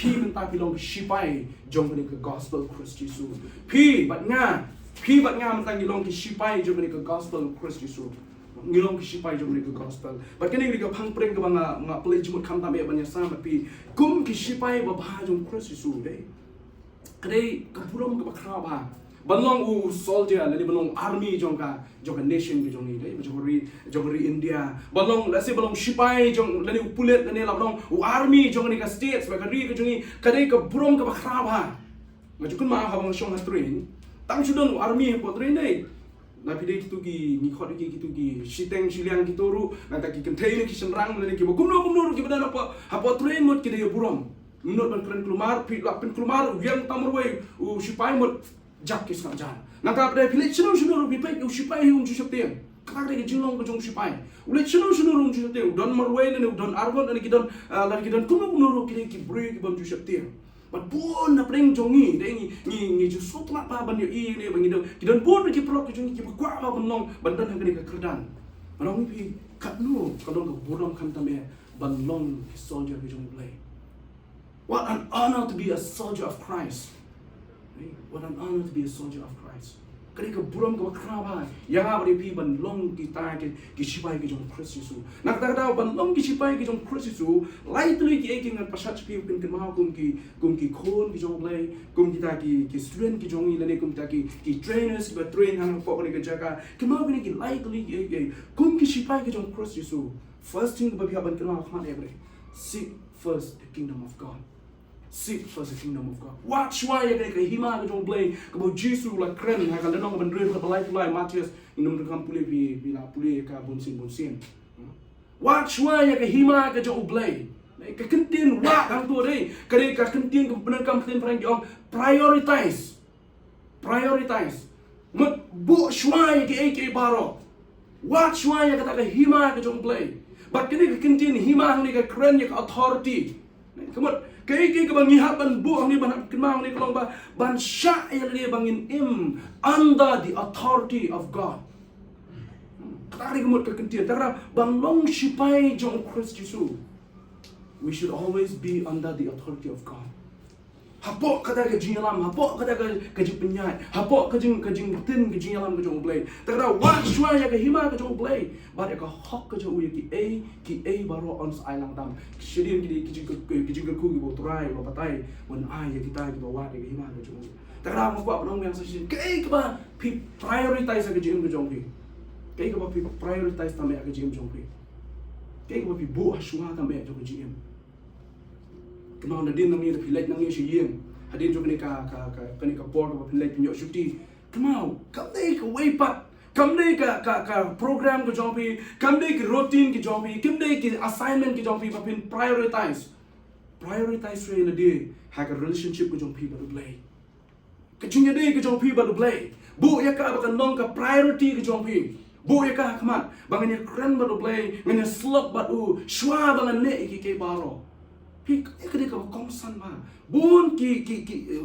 พี่มันตาพี่ลองชิไปจงเป็นกับ gospel Khrist Jesus พี่บัดง่ามันตั้งยี่ลองชิไปจงเป็นกับ gospel Khrist Jesusยี่ลองชิไปจงเป็นกับ gospel บัดกันนี่ก็พังเปร่งกับงาเปลี่ยนจมูกคำตามแบบนี้สามปีกุมชิไปบ่พาจง Khrist Jesus ได้ก็ได้กับผู้ร่วมกับคราวบ้าบัลลองอู soldier และนี่บัลลอง army จงกับnation ก็จงนี้ได้จงรีอินเดียบัลลองและสิบัลลองชิไปจงและนี่police และนี่เราบัลลองอู army จงนี่กับ states และก็รีก็จงนี้ก็ได้กับผู้ร่วมกับคราวบ้าก็จะขึ้นมาหาบังช่องฮัตเทรนตั้งชุดนั้นอู army ให้ปวดเทรนได้นาพิเดกิตุกีนิคอดกิตุกีชิเตงชิเลียงกิโตรุนั่นแต่กิกันเทนกิชันรังและนี่กิบกุมโนกิบดานapa apaเทรนหมดกิได้ผู้ร่วมmenurut berkeran keluar, pilih keluar, yang tamurway, Shipai mut jakis kerjaan. Nanti apa dia pilih channel Shipai, Shipai yang justru tiang. Kakak dia jenglong ke jong Shipai. Ulit channel yang justru tiang. Don marway dan don argon dan kita lagi don kuno kita kibri kibam justru tiang. But pun apa yang jongi, dia ni justru tu apa banyak ini banyak kita pun kita perlu ke jongi kita kuat apa benong bandan yang kena kerjaan. Benong ni kat nu kalau ke burung kan tambah benong soldier ke jong play. What an honor to be a soldier of Christ. What an honor to be a soldier of Christ. Ketika buram ke keraba, yang apa dia ban long kita ke Shipai ke jong Khrist Jesus. Nak kata ban long ke Shipai ke jong Khrist Jesus. Lain tu lagi yang dengan pasal pi pen mau kum ki khon ke jong play, kum kita ki student ke jong ini kum kita ki trainers ke train hang pok ni ke jaga. Kemau ni ki lain tu lagi kum ki Shipai ke jong Khrist Jesus. First thing bagi ban kenal khmat every. Seek first the kingdom of God. Seek first the kingdom of God. Watch why yang kena hima ke jong play kebau Jesus lah keren. Kalau lenong bendera ke belai Matius inum rekam pulih bila pulih ke bonsin. Watch why yang kena hima ke jong play. Ke kentin wak hang tu deh. Kena ke kentin ke penerkam kentin perang jong prioritize. Mat bu shwai ke baro. Watch why yang kata ke hima ke jong play. But kena ke kentin hima hang ni ke keren yang authority. Kemudian kay bang ihap ban buang ni ban kemang ni kolong ban sya yang dia bangin under the authority of God. Kari kemud ke kentian tara bang long Shipai jong Khrist Jesus. We should always be under the authority of God. Hapok kata ke jingalam, hapok kata ke penyai, hapok ke tin ke jingalam ke jong play. Tara watch why ya ke hima ke jong play. Bar ya ke hok ke jong ki a baro on island tam. Shedin ki ku ki boturai lo patai when ya kita ki bawa ke hima ke jong. Tara mo pa nong yang session ke ba prioritize ke jong pi. Ke ba prioritize tam ya ke jong pi. Ke ba pi bu ashwa tam ya jong. Kemau nadin namanya pilih namanya siang. Hadin juga kena board apa pilih punya cuti. Kemau, kamdai ke waypat, kamdai ke program ke jompi, kamdai ke routine ke jompi, kamdai ke assignment ke jompi, papin prioritize rey na dia, hak relationship ke jompi baru play. Kecingnya dia ke jompi baru play. Bu ya ka akan nong ke priority ke jompi. Bu ya ka kamat, banganya keren baru play, nganya slot baru, shwa bangan ne ke baro. Kini kau kongsan mah, bun ki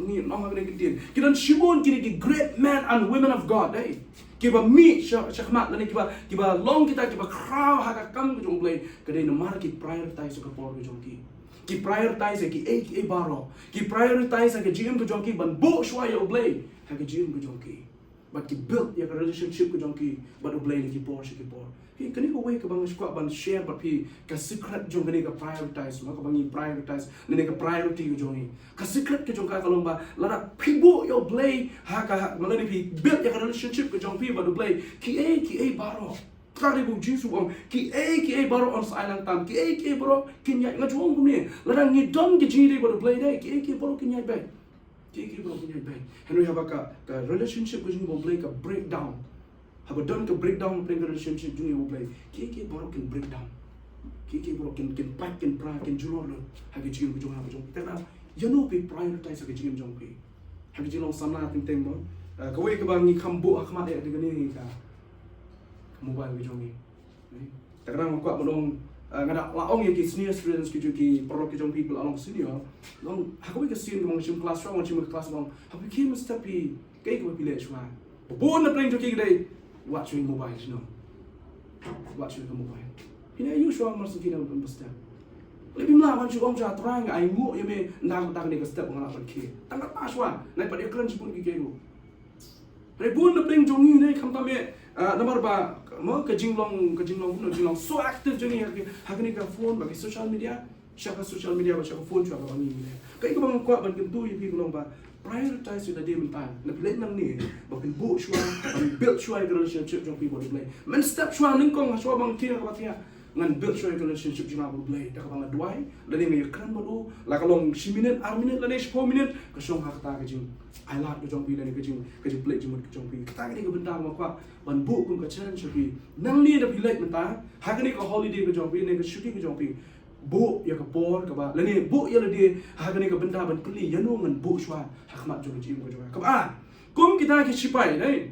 ni nama kena kitin. Kita shibun kini ki great men and women of God, eh? Kiba mi syakmat, dan kiba long kita kiba crowd hakakam ke jong play. Kadai nomor ki prioritize ke por ke jong ki prioritize ki a baro, ki prioritize ke jim ke jong ki ban bo shwa ya play, hak jim ke jong ki. But ki build ya relationship ke jong ki, but play ni ki por. Kini kau wake bang squat bang share tapi ke secret jong kini ke prioritize, maka bangi prioritize, nene ke priority jong ni. Ke secret ke jong kalau ba, lara pibu yo play, haka malah ni build ya relationship ke jong pi baru play. Ki a baro. Kali bu Jesus bang, ki a baro on island tam, ki a baro kinyai ngajong kumni. Lara ngidon ke jiri baru play deh, ki a baro kinyai back. Ki a baro kinyai back. Henry habaka ke relationship ke jong baru play ke breakdown. Haba don ke breakdown playing relationship juni wo play. Ki baru can breakdown. Ki baru can pack can pra can juror lo. Hagi jim ko jong ha jong. Tara you know be prioritize hagi jim jong pe. Hagi jilong samla ting mo. Kawai ke bang ni kambu akmat de gani ka. Mobile ko jong ni. Tara mo ko mo ngada laong yang ki senior students ki pro ki jong people along senior. Long hakawai ke sin ko mong class room mong class long. Habi ki must be kay ko pile chwa. Bon na playing to ki day. Watching mobile, no. Watching the mobile. Hina usual masuk kita pembesar. Lebih melawan juga orang terang ai mu ye me nang tang ni ke step ngala ke. Tang ka paswa nai pa de kren sipun ki ke lu. Rebun na pling jongi nei kham ta me nomor ba mo ke jinglong no jinglong so active jongi hakni ka phone ba social media shaka social media ba shaka phone chwa ba ni ni. Kai ka bang kwa ban kin tu ye pi long ba prioritize the day mentan. Na play nang ni ba kin bu shwa build shwa relationship jong pi bo play. Men step shwa ning kong shwa bang tia ka tia. Ngan build shwa relationship jong abo play. Da ka bang adwai la ni ngai kran bo la ka long 10 minute 8 minute la ni 4 minute ka shong ha ta ka jing. I like the jong pi la ni ka jing play jing ka jong pi. Ta ka ni ka benda ma kwa ban bu kun ka challenge pi. Nang ni da pi late mentan. Ha ka ni ka holiday ka jong pi ni ka shooting ka jong pi. Bu ya ka por ka ba la ni bu ya la di ha ka ni ka benda ban pli ya no ngan bu shwa hakmat jong jing ka jong ka ba kum kita ki Shipai nei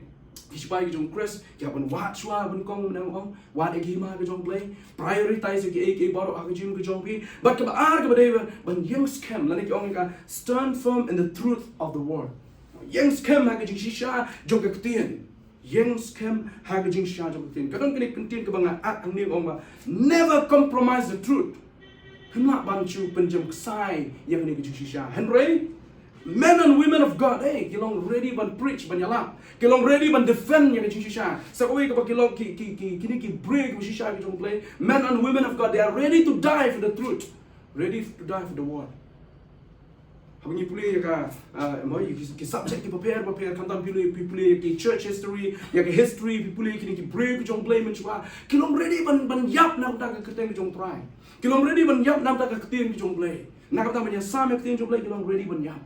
ki Shipai ki jong Khrist ya ban wat shwa ban kong nang ong wat egi ma ka jong play prioritize ki ek baro ha ka jing ka jong pi but ka ba ka ba de ban yang scam la ni ki ong ka stand firm in the truth of the word yang scam ha ka jing shisha jong ka tien yang scam ha ka jing shisha jong ka tien ka dong ki ni ka ba at ang ni ong ba never compromise the truth. Hendak bantu penjam kesai yang ni kecil shisha. Henry, men and women of God, hey, kilong ready ban preach ban yalap, kilong ready ban defend yang kecil shisha. Sakoi kapag kilong kini break shisha kitong play. Men and women of God, they are ready to die for the truth, ready to die for the word. Habang ipuli ka, mo ki subject ki prepare kantam pili ki church history, ya ki history pili kini ki break kitong play menchwa. Kilong ready ban yap na ta ka keteng kitong try. Kilong ready ban yap nam ta ka keteng ki jong play. Nak ta ban ya sam ya keteng jong play kilong ready ban yap.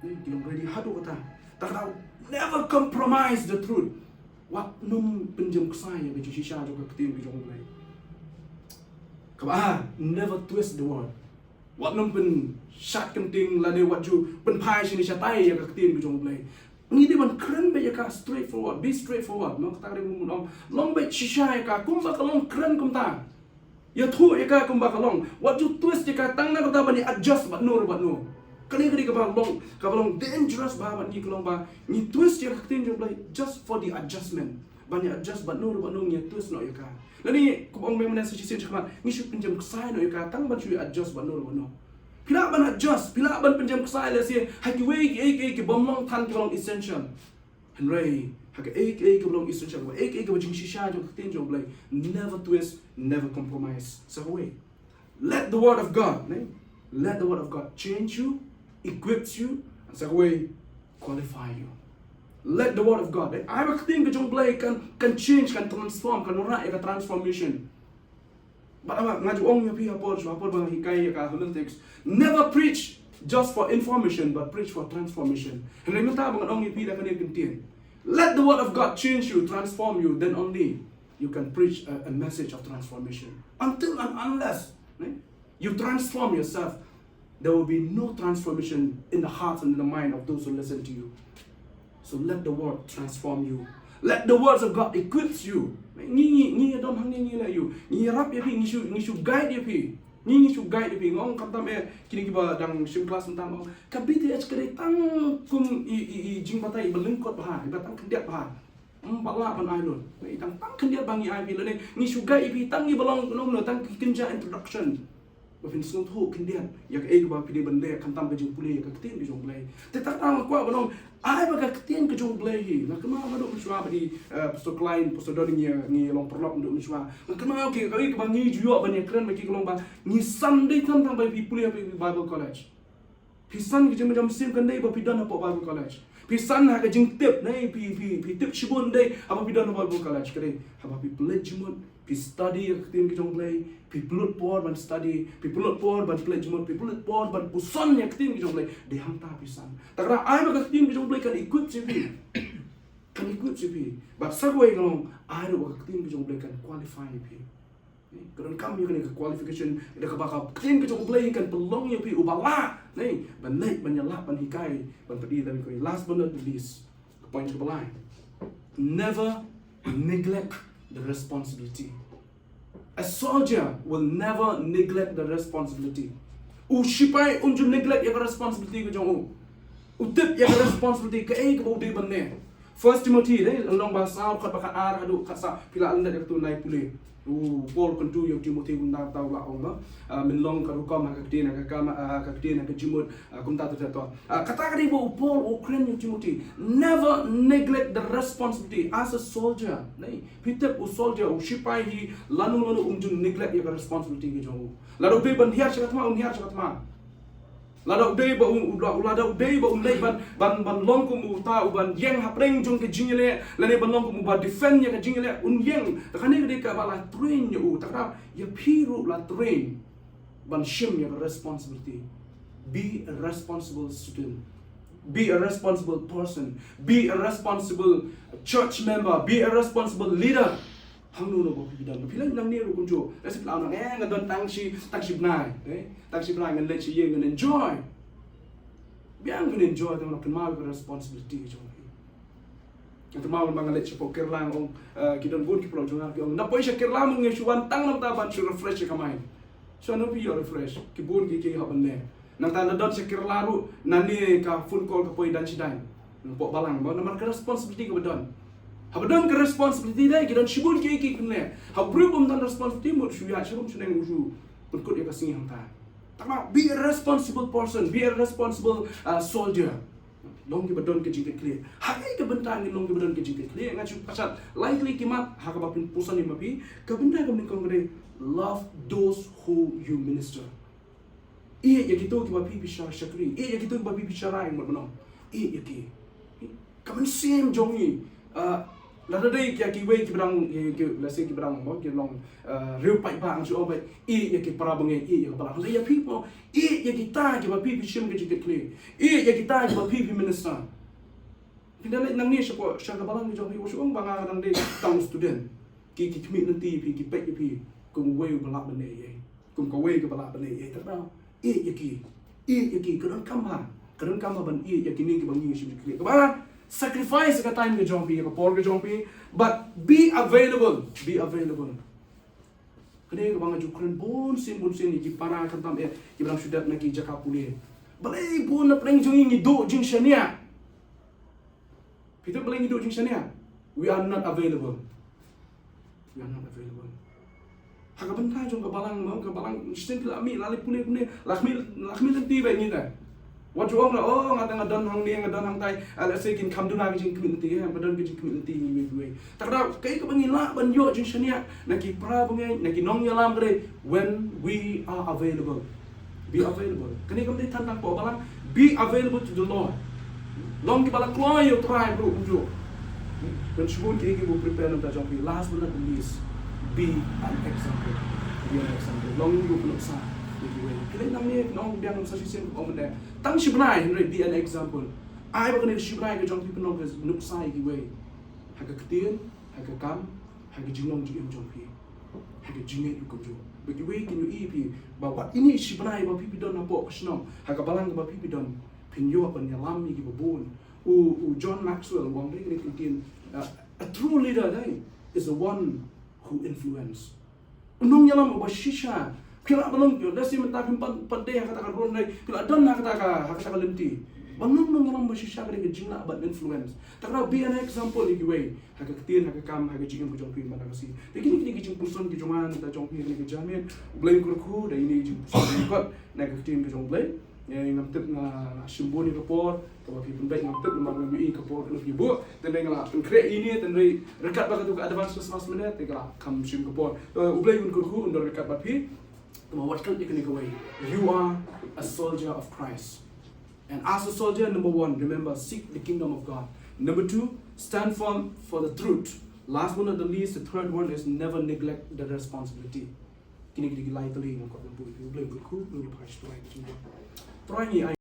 Kilong ready hadu kata. Tak never compromise the truth. Wat num penjam kesai ya ki shisha jong keteng ki jong play. Ka never twist the word. Wat num pen shat kenting la de wat ju pen pai sini shatai ya ka keteng ki jong play. Ni dia ban keren be ya ka straightforward, be straightforward. Mak ta re mu long be shisha ya ka kum ba ka long keren kum ta. Ya tu ya ka kumba kalong what you twist ya ka tang na ka ba ni adjust ba no. Kani ka balong dangerous ba ni kalong ba ni twist ya ka tin jo play just for the adjustment ba ni adjust ba no ni twist no ya ka lani ko bang memang sa sisi chama ni shu pinjam ksai no ya ka tang ba chu adjust ba no pila ban adjust pila ban pinjam ksai la si ha ki we ki bomlong tan ki long essential Henry haka ek belong essential ba ek ba jing shisha jo tin jo play never twist never compromise so way let the word of God let the word of God change you equips you and so way qualify you let the word of God I have thing ka jong play can change can transform can ra ka transformation but ngaju ong pi hapor bang hikai ka hulun text never preach just for information but preach for transformation Henry mata bang ong pi da kan tin. Let the word of God change you, transform you, then only you can preach a message of transformation. Until and unless you transform yourself, there will be no transformation in the heart and in the mind of those who listen to you. So let the word transform you. Let the words of God equips you. Ni dom hang ni la you. Ni rap ya pi ni should guide ya pi. Ni should guide ya pi ngong kam tam kini ki ba dang sim class tentang ka BTS kare tang kum i jing batai belengkot bah ba tang kendiat bah. Bala pan ai lon. Tang kendiat bangi ai pi le ni should guide pi tang ni belong no tang kinja introduction. Ba fin sung thu kendiat ya ka ba pi de bende kam tam ka jing puli ka tin ki jong play. Te tak tang kwa ba no ai ba ka tin ka jong play hi. Na kema ba do mishwa ba di pastor client pastor do ni long perlok do mishwa. Na kema okay ka ba ngi juo ba ni kren ba ki long ba ni Sunday tan tang ba pi puli ba Bible college. Pi san ki jing jam sim kan dei ba pi dan po Bible college. Pi san ha ka jing tip nei pi tip shibun dei apa pi dan Bible college kare. Ha ba pi pledge mun pi study ka tin ki jong play. Pi pulut por ban study, pi pulut por ban pledge mun, pi pulut por ban puson yak tin ki jong play. De hang ta pi san. Takra ai ba ka tin ki jong play kan equip si pi. Kan equip si pi. Ba sa ko long ai ba ka tin ki jong play kan qualify pi. Kadang kami kan ke qualification da ka ba ka tin ki jong play kan pelong ya pi ubala. Nei, ban nei ban yala ban hikai ban pedi dan ko last but not least. Point ke balai. Never neglect the responsibility. A soldier will never neglect the responsibility. Shipai unjun neglect your responsibility ke jong utip your responsibility ke ai ke bodi banne. First Timothy long ba sao khat ba ar hadu khat sa pila anda de tu nai puli. Paul kontu yang Timothy kunta tahu lah orang min long karukam hakaktin hakaktin hakajimut kunta tu tu kata kali Paul Ukraine yang Timothy never neglect the responsibility as a soldier nei pitep soldier Shipai hi lanu umjun neglect your responsibility ke jong lalu be ban hiar chakat ma ladok day ba lay ban long kum ta ban yang hapreng jong ke jingile lane ban long kum ba defend ya ke jingile yang takane ke ka bala train you takra ya piru la train ban shim ya responsibility. Be a responsible student, be a responsible person, be a responsible church member, be a responsible leader. Hang nu no bidan pilan nang ni ru kunjo resip lao nang ngadon tang si bnai ngan let si yeng ngan enjoy biang ngan enjoy tang nak mau responsibility jo ngan mau mang let si poker lang ong kidon bun ki pro jonga ki ong na poi shakir lam ngi shuan tang nam ta ban su refresh ka mai so no bi refresh ki bun ki haban ne nang ta dot shakir laru nani ka phone call ka poi dan si dan po balang ba na responsibility ka badon Habadon ke responsibility dai kita shibun ke iki kunne. Habru bom dan responsibility mo shuya shibum shuneng uju. Pukut ya kasing hang ta. Takma be a responsible person, be a responsible soldier. Long ke badon ke jingke clear. Hakai ke bentang ni long ke badon ke jingke clear ngachu pasal likely kimat hakabapin pusan ni mapi ke benda ke mengkong gede love those who you minister. Iya ya gitu ke bapi bicara syakri. Iya ya gitu ke bapi bicara yang benar. Iya ya ki. Kamen sim jongi. Lalu deh kia kiwei kiberang lase kiberang mo kilong real pai bang so obat ya ki para bengai ya para le ya people ya kita ki ba pipi shim ke jike clear ya kita ki ba pipi minister kita nang ni siapa balang ni jobi usung banga nang deh tang student ki kmi nanti ki pek pi kum wei balak bene ye kum ko wei ke balak bene ye terang ya ki kadang kama ban ya ki ni ki bangi shim clear ka sacrifice ka time ke jompi ka por ke jompi but be available kene ka bang jukren bun sin ni ki para kan tam ki bang sudat na ki jaka pule balai bun na preng jongi ni do jing shania pito balai ni do jing shania we are not available haka banta jong ka balang stin la mi lali pune lakmi nanti ba ni da What you na ngadon hang ni ngadon hang tai let's say kin kam duna jing community ha badon jing community ni we takra kai ka bangila ban yo jing shania naki pra bangai naki nong yalam gre when we are available be available kani kam dei tantang po balang be available to the Lord long ki balang klo yo try bro unjo ben shubun ki bu prepare nam ta jong bi last but not least be an example long you pun sa kini nang ni nong biang sa sisen ko mende tang shibnai henry be an example ai ba kani shibnai ke jong people nong nuk sai ki way haga ktien haga kam haga jinong ji jong pi haga jinge ko jo ba ki way kin yu ep ba what ini shibnai ba people don na po shno haga balang ba people don pin yo ban yalam mi ki ba bun u John Maxwell wong ni kin a true leader dai is the one who influence nong yalam ba shisha kila balong yo dasi menta pin pande kata kan ron dai kila don na kata limti bangun nong yalam ba shisha ka ke jingla ba influence takra be an example ni way haka ktien haka kam haka jingam ko jong pin mana kasi tekini kini jing puson ki jongan ta jong pin ni jamin blame ko dai ni jing puson ko na ka ktien ko jong blame ngam tip na simboni report ko ba pin baik ngam tip na mag mi ko por no bu ten dai ngala kre ini ten dai rekat ba ka advance last minute te kala kam sim ko por blame ko under rekat ba pi what can you go away? You are a soldier of Christ. And as a soldier, number one, remember, seek the kingdom of God. Number two, stand firm for the truth. Last but not the least, the third one is never neglect the responsibility. Kini kini lai tali ngam ko bu blame ko ku ni pa shi to ai